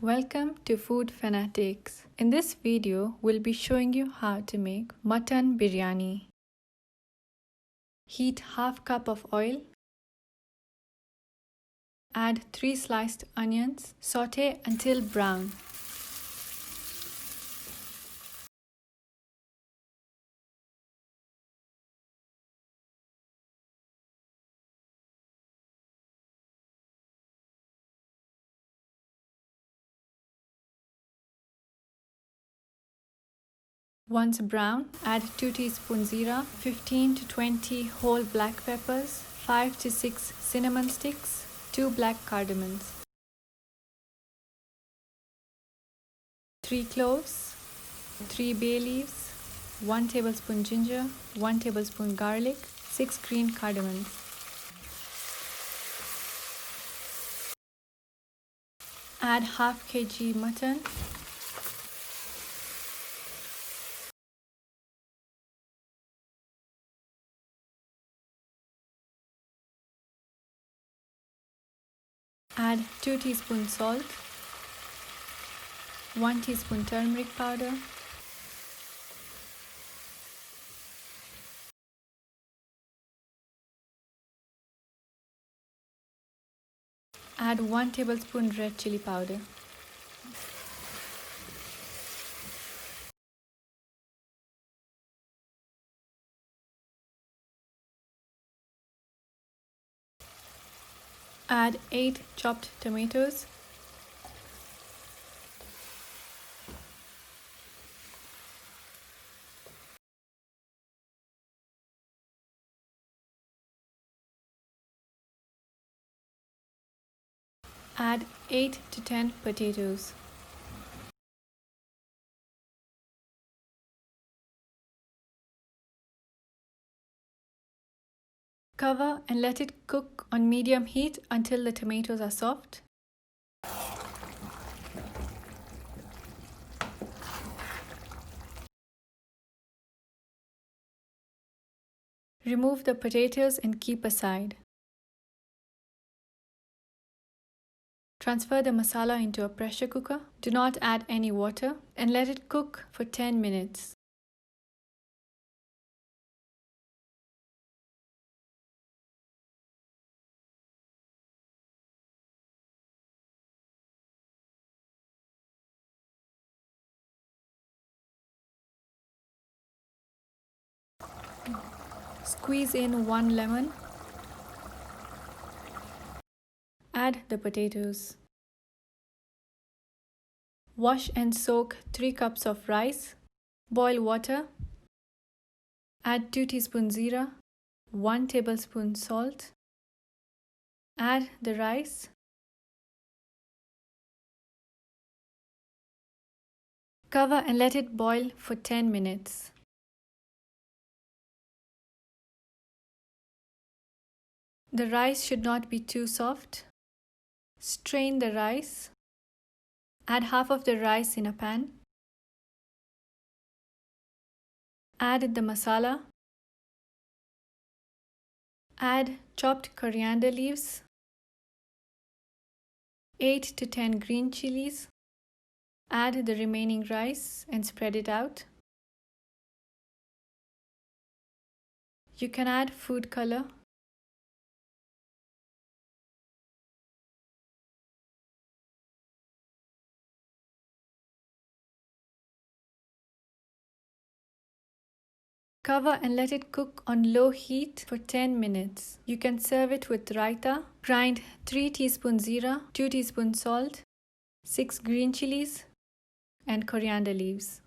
Welcome to Food Fanatix. In this video, we'll be showing you how to make mutton biryani. Heat half cup of oil. Add 3 sliced onions. Saute until brown. Once brown, add 2 teaspoons Zeera, 15 to 20 whole black peppers, 5 to 6 cinnamon sticks, 2 black cardamoms, 3 cloves, 3 bay leaves, 1 tablespoon ginger, 1 tablespoon garlic, 6 green cardamoms. Add half kg mutton. Add 2 teaspoons salt, 1 teaspoon turmeric powder, add 1 tablespoon red chilli powder. Add 8 chopped tomatoes. Add 8 to 10 potatoes. Cover and let it cook on medium heat until the tomatoes are soft. Remove the potatoes and keep aside. Transfer the masala into a pressure cooker. Do not add any water and let it cook for 10 minutes. Squeeze in 1 lemon. Add the potatoes. Wash and soak 3 cups of rice. Boil water. Add 2 teaspoons Zeera, 1 tablespoon salt. Add the rice. Cover and let it boil for 10 minutes. The rice should not be too soft. Strain the rice. Add half of the rice in a pan. Add the masala. Add chopped coriander leaves, 8 to 10 green chilies. Add the remaining rice and spread it out. You can add food color. Cover and let it cook on low heat for 10 minutes. You can serve it with raita. Grind 3 teaspoons Zeera, 2 teaspoons salt, 6 green chilies, and coriander leaves.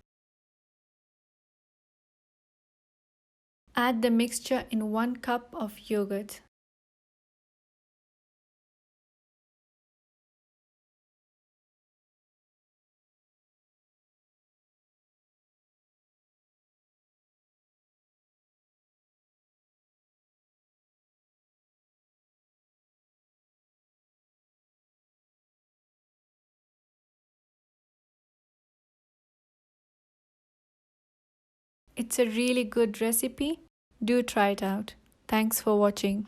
Add the mixture in 1 cup of yogurt. It's a really good recipe. Do try it out. Thanks for watching.